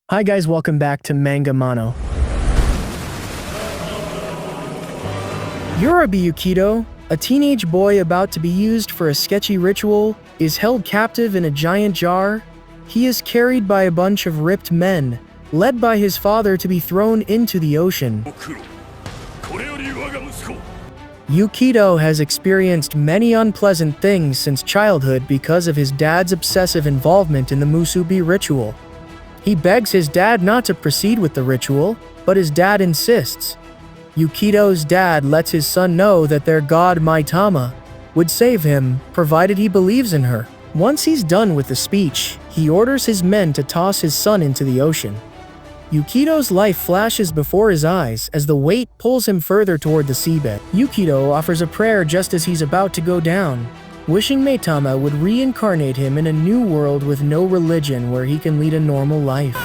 Hi guys, welcome back to Manga Mono. Yorubi Yukito, a teenage boy about to be used for a sketchy ritual, is held captive in a giant jar. He is carried by a bunch of ripped men, led by his father to be thrown into the ocean. Yukito has experienced many unpleasant things since childhood because of his dad's obsessive involvement in the Musubi ritual. He begs his dad not to proceed with the ritual, but his dad insists. Yukito's dad lets his son know that their god Maitama would save him, provided he believes in her. Once he's done with the speech, he orders his men to toss his son into the ocean. Yukito's life flashes before his eyes as the weight pulls him further toward the seabed. Yukito offers a prayer just as he's about to go down, wishing Maitama would reincarnate him in a new world with no religion where he can lead a normal life.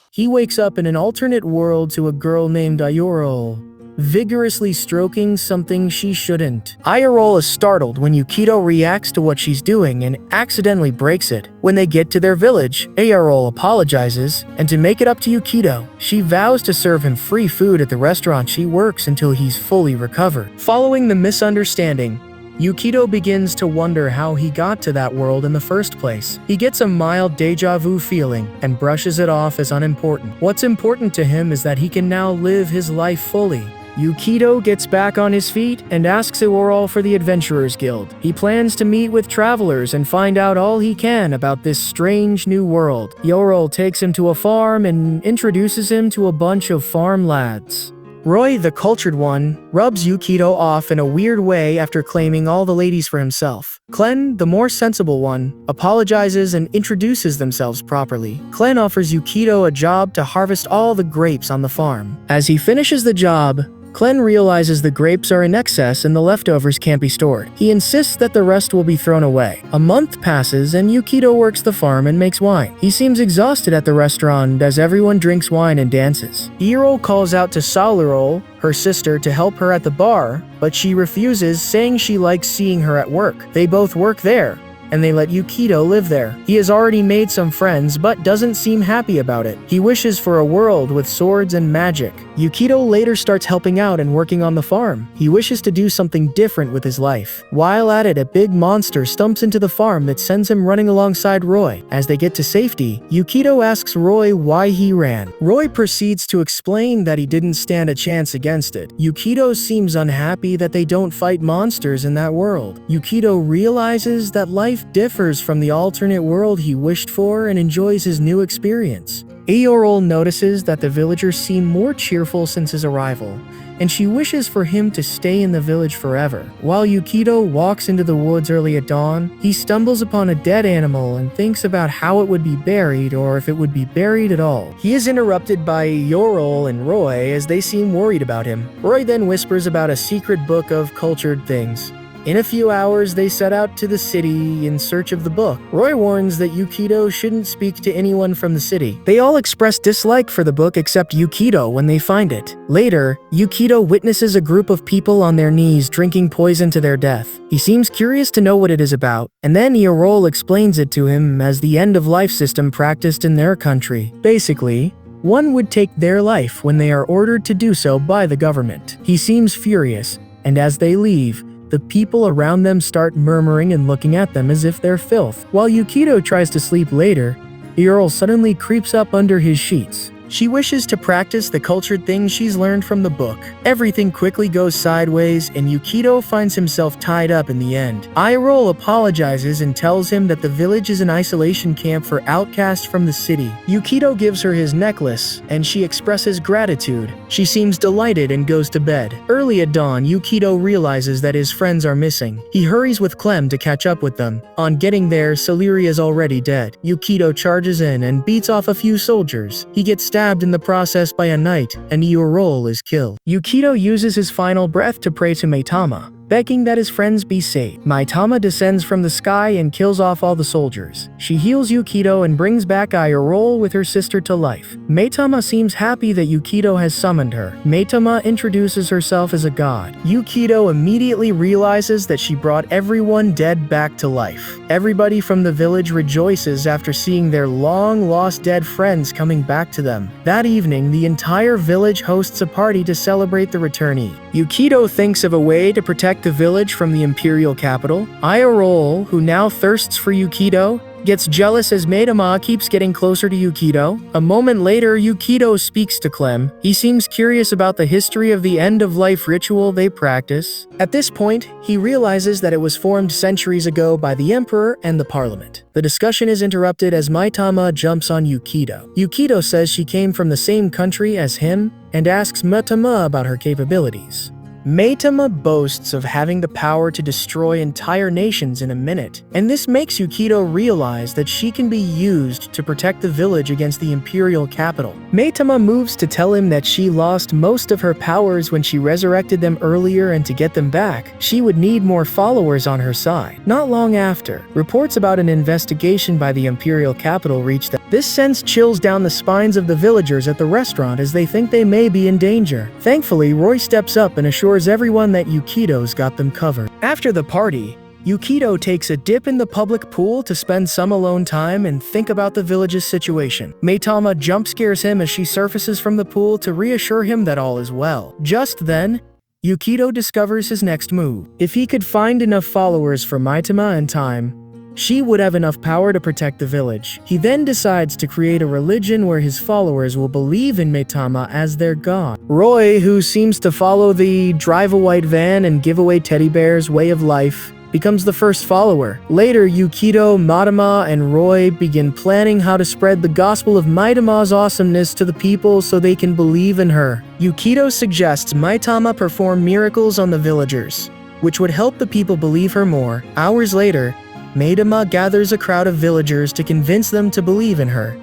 He wakes up in an alternate world to a girl named Ayorol, vigorously stroking something she shouldn't. Ayorol is startled when Yukito reacts to what she's doing and accidentally breaks it. When they get to their village, Ayorol apologizes, and to make it up to Yukito, she vows to serve him free food at the restaurant she works until he's fully recovered. Following the misunderstanding, Yukito begins to wonder how he got to that world in the first place. He gets a mild deja vu feeling and brushes it off as unimportant. What's important to him is that he can now live his life fully. Yukito gets back on his feet and asks Ayorol for the Adventurers Guild. He plans to meet with travelers and find out all he can about this strange new world. Ayorol takes him to a farm and introduces him to a bunch of farm lads. Roy, the cultured one, rubs Yukito off in a weird way after claiming all the ladies for himself. Clen, the more sensible one, apologizes and introduces themselves properly. Clen offers Yukito a job to harvest all the grapes on the farm. As he finishes the job, Clen realizes the grapes are in excess and the leftovers can't be stored. He insists that the rest will be thrown away. A month passes and Yukito works the farm and makes wine. He seems exhausted at the restaurant as everyone drinks wine and dances. Iro calls out to Salurol, her sister, to help her at the bar, but she refuses, saying she likes seeing her at work. They both work there, and they let Yukito live there. He has already made some friends, but doesn't seem happy about it. He wishes for a world with swords and magic. Yukito later starts helping out and working on the farm. He wishes to do something different with his life. While at it, a big monster stumps into the farm that sends him running alongside Roy. As they get to safety, Yukito asks Roy why he ran. Roy proceeds to explain that he didn't stand a chance against it. Yukito seems unhappy that they don't fight monsters in that world. Yukito realizes that life differs from the alternate world he wished for and enjoys his new experience. Ayorol notices that the villagers seem more cheerful since his arrival, and she wishes for him to stay in the village forever. While Yukito walks into the woods early at dawn, he stumbles upon a dead animal and thinks about how it would be buried or if it would be buried at all. He is interrupted by Ayorol and Roy as they seem worried about him. Roy then whispers about a secret book of cultured things. In a few hours, they set out to the city in search of the book. Roy warns that Yukito shouldn't speak to anyone from the city. They all express dislike for the book except Yukito when they find it. Later, Yukito witnesses a group of people on their knees drinking poison to their death. He seems curious to know what it is about, and then Ayorol explains it to him as the end-of-life system practiced in their country. Basically, one would take their life when they are ordered to do so by the government. He seems furious, and as they leave, the people around them start murmuring and looking at them as if they're filth. While Yukito tries to sleep later, Ayorol suddenly creeps up under his sheets. She wishes to practice the cultured things she's learned from the book. Everything quickly goes sideways, and Yukito finds himself tied up in the end. Ayorol apologizes and tells him that the village is an isolation camp for outcasts from the city. Yukito gives her his necklace, and she expresses gratitude. She seems delighted and goes to bed. Early at dawn, Yukito realizes that his friends are missing. He hurries with Clem to catch up with them. On getting there, Celery is already dead. Yukito charges in and beats off a few soldiers. He gets stabbed in the process by a knight, and Ayorol is killed. Yukito uses his final breath to pray to Maitama, begging that his friends be safe. Maitama descends from the sky and kills off all the soldiers. She heals Yukito and brings back Ayarole with her sister to life. Maitama seems happy that Yukito has summoned her. Maitama introduces herself as a god. Yukito immediately realizes that she brought everyone dead back to life. Everybody from the village rejoices after seeing their long-lost dead friends coming back to them. That evening, the entire village hosts a party to celebrate the returnee. Yukito thinks of a way to protect the village from the imperial capital. Ayarole, who now thirsts for Yukito, gets jealous as Maitama keeps getting closer to Yukito. A moment later, Yukito speaks to Clem. He seems curious about the history of the end-of-life ritual they practice. At this point, he realizes that it was formed centuries ago by the Emperor and the Parliament. The discussion is interrupted as Maitama jumps on Yukito. Yukito says she came from the same country as him and asks Maitama about her capabilities. Maitama boasts of having the power to destroy entire nations in a minute, and this makes Yukito realize that she can be used to protect the village against the imperial capital. Maitama moves to tell him that she lost most of her powers when she resurrected them earlier, and to get them back, she would need more followers on her side. Not long after, reports about an investigation by the imperial capital reach them. This sends chills down the spines of the villagers at the restaurant as they think they may be in danger. Thankfully, Roy steps up and assures everyone that Yukito's got them covered. After the party, Yukito takes a dip in the public pool to spend some alone time and think about the village's situation. Maitama jump scares him as she surfaces from the pool to reassure him that all is well. Just then, Yukito discovers his next move. If he could find enough followers for Maitama in time, she would have enough power to protect the village. He then decides to create a religion where his followers will believe in Maitama as their god. Roy, who seems to follow the drive a white van and give away teddy bears way of life, becomes the first follower. Later, Yukito, Maitama, and Roy begin planning how to spread the gospel of Maitama's awesomeness to the people so they can believe in her. Yukito suggests Maitama perform miracles on the villagers, which would help the people believe her more. Hours later, Maitama gathers a crowd of villagers to convince them to believe in her.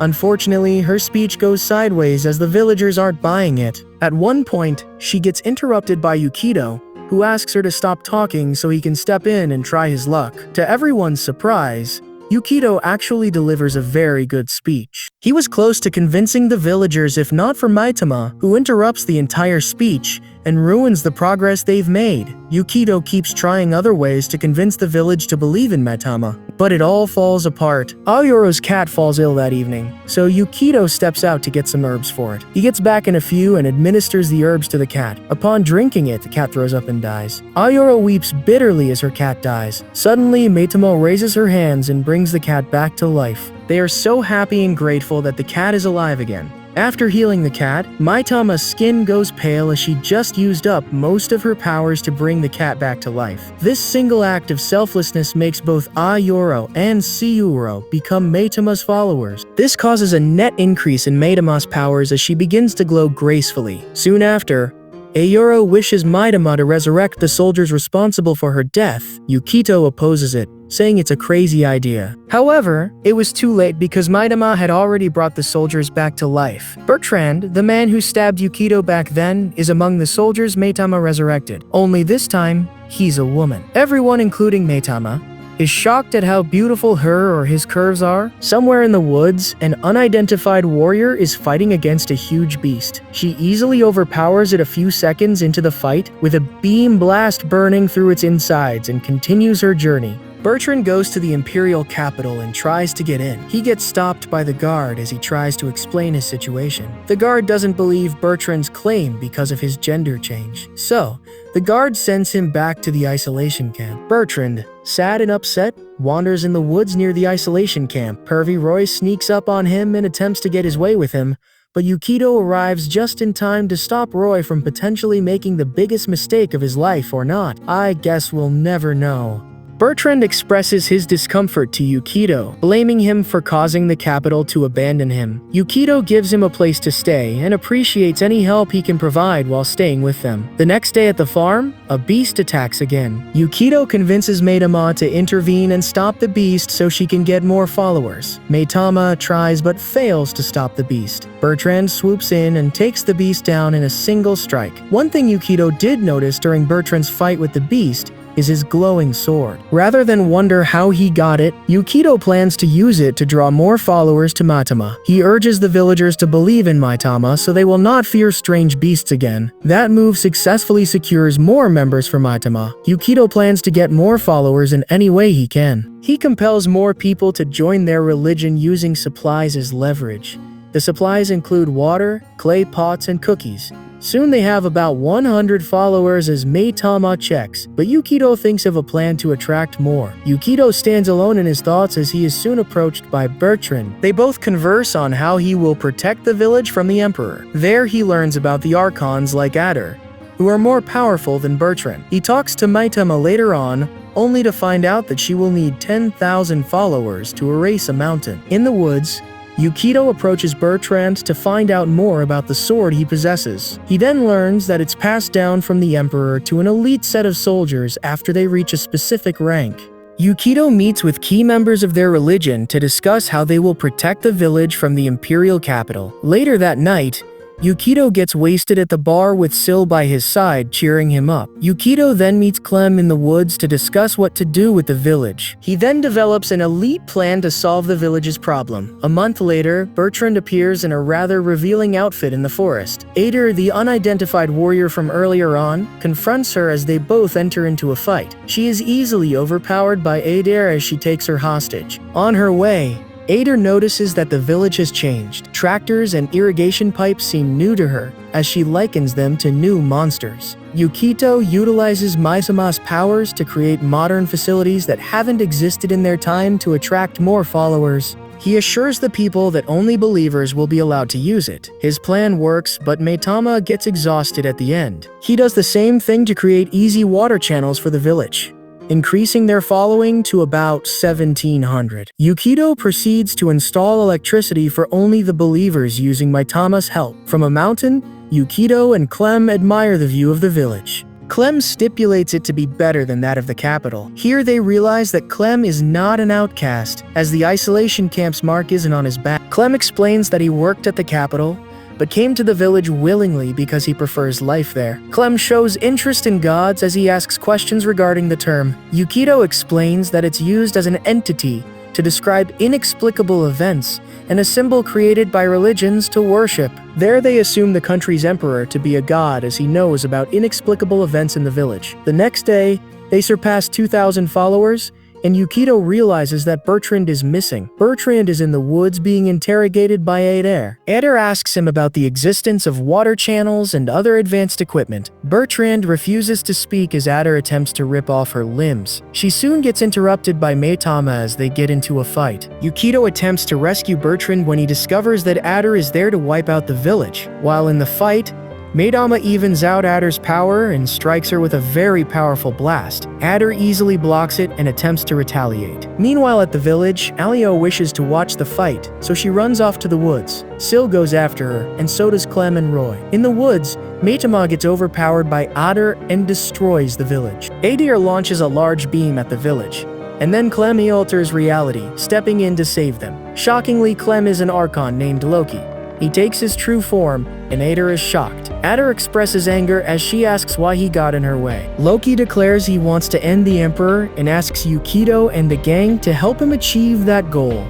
Unfortunately, her speech goes sideways as the villagers aren't buying it. At one point, she gets interrupted by Yukito, who asks her to stop talking so he can step in and try his luck. To everyone's surprise, Yukito actually delivers a very good speech. He was close to convincing the villagers if not for Maitama, who interrupts the entire speech and ruins the progress they've made. Yukito keeps trying other ways to convince the village to believe in Maitama, but it all falls apart. Ayoro's cat falls ill that evening, so Yukito steps out to get some herbs for it. He gets back in a few and administers the herbs to the cat. Upon drinking it, the cat throws up and dies. Ayoro weeps bitterly as her cat dies. Suddenly, Maitama raises her hands and brings the cat back to life. They are so happy and grateful that the cat is alive again. After healing the cat, Maitama's skin goes pale as she just used up most of her powers to bring the cat back to life. This single act of selflessness makes both Ayoro and Sayuro become Maitama's followers. This causes a net increase in Maitama's powers as she begins to glow gracefully. Soon after, Ayoro wishes Maitama to resurrect the soldiers responsible for her death. Yukito opposes it, saying it's a crazy idea. However, it was too late because Maitama had already brought the soldiers back to life. Bertrand, the man who stabbed Yukito back then, is among the soldiers Maitama resurrected. Only this time, he's a woman. Everyone, including Maitama, is shocked at how beautiful her or his curves are. Somewhere in the woods, an unidentified warrior is fighting against a huge beast. She easily overpowers it a few seconds into the fight, with a beam blast burning through its insides, and continues her journey. Bertrand goes to the imperial capital and tries to get in. He gets stopped by the guard as he tries to explain his situation. The guard doesn't believe Bertrand's claim because of his gender change. So, the guard sends him back to the isolation camp. Bertrand, sad and upset, wanders in the woods near the isolation camp. Pervy Roy sneaks up on him and attempts to get his way with him, but Yukito arrives just in time to stop Roy from potentially making the biggest mistake of his life or not. I guess we'll never know. Bertrand expresses his discomfort to Yukito, blaming him for causing the capital to abandon him. Yukito gives him a place to stay and appreciates any help he can provide while staying with them. The next day at the farm, a beast attacks again. Yukito convinces Maitama to intervene and stop the beast so she can get more followers. Maitama tries but fails to stop the beast. Bertrand swoops in and takes the beast down in a single strike. One thing Yukito did notice during Bertrand's fight with the beast is his glowing sword. Rather than wonder how he got it, Yukito plans to use it to draw more followers to Maitama. He urges the villagers to believe in Maitama so they will not fear strange beasts again. That move successfully secures more members for Maitama. Yukito plans to get more followers in any way he can. He compels more people to join their religion using supplies as leverage. The supplies include water, clay pots, and cookies. Soon they have about 100 followers as Maitama checks, but Yukito thinks of a plan to attract more. Yukito stands alone in his thoughts as he is soon approached by Bertrand. They both converse on how he will protect the village from the Emperor. There he learns about the Archons like Adder, who are more powerful than Bertrand. He talks to Maitama later on, only to find out that she will need 10,000 followers to erase a mountain. In the woods, Yukito approaches Bertrand to find out more about the sword he possesses. He then learns that it's passed down from the Emperor to an elite set of soldiers after they reach a specific rank. Yukito meets with key members of their religion to discuss how they will protect the village from the imperial capital. Later that night, Yukito gets wasted at the bar with Sil by his side, cheering him up. Yukito then meets Clem in the woods to discuss what to do with the village. He then develops an elite plan to solve the village's problem. A month later, Bertrand appears in a rather revealing outfit in the forest. Ader, the unidentified warrior from earlier on, confronts her as they both enter into a fight. She is easily overpowered by Ader as she takes her hostage. On her way, Ader notices that the village has changed. Tractors and irrigation pipes seem new to her, as she likens them to new monsters. Yukito utilizes Maitama's powers to create modern facilities that haven't existed in their time to attract more followers. He assures the people that only believers will be allowed to use it. His plan works, but Maitama gets exhausted at the end. He does the same thing to create easy water channels for the village, increasing their following to about 1,700. Yukito proceeds to install electricity for only the believers using Maitama's help. From a mountain, Yukito and Clem admire the view of the village. Clem stipulates it to be better than that of the capital. Here they realize that Clem is not an outcast, as the isolation camp's mark isn't on his back. Clem explains that he worked at the capital, but came to the village willingly because he prefers life there. Clem shows interest in gods as he asks questions regarding the term. Yukito explains that it's used as an entity to describe inexplicable events and a symbol created by religions to worship. There they assume the country's emperor to be a god as he knows about inexplicable events in the village. The next day, they surpass 2,000 followers, and Yukito realizes that Bertrand is missing. Bertrand is in the woods being interrogated by Ader. Ader asks him about the existence of water channels and other advanced equipment. Bertrand refuses to speak as Ader attempts to rip off her limbs. She soon gets interrupted by Maitama as they get into a fight. Yukito attempts to rescue Bertrand when he discovers that Ader is there to wipe out the village. While in the fight, Maitama evens out Ader's power and strikes her with a very powerful blast. Ader easily blocks it and attempts to retaliate. Meanwhile at the village, Alio wishes to watch the fight, so she runs off to the woods. Sil goes after her, and so does Clem and Roy. In the woods, Maitama gets overpowered by Ader and destroys the village. Ader launches a large beam at the village, and then Clem alters reality, stepping in to save them. Shockingly, Clem is an Archon named Loki. He takes his true form, and Ader is shocked. Ader expresses anger as she asks why he got in her way. Loki declares he wants to end the Emperor and asks Yukito and the gang to help him achieve that goal.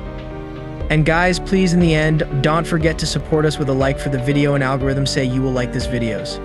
And guys, please in the end, don't forget to support us with a like for the video and algorithms say you will like these videos.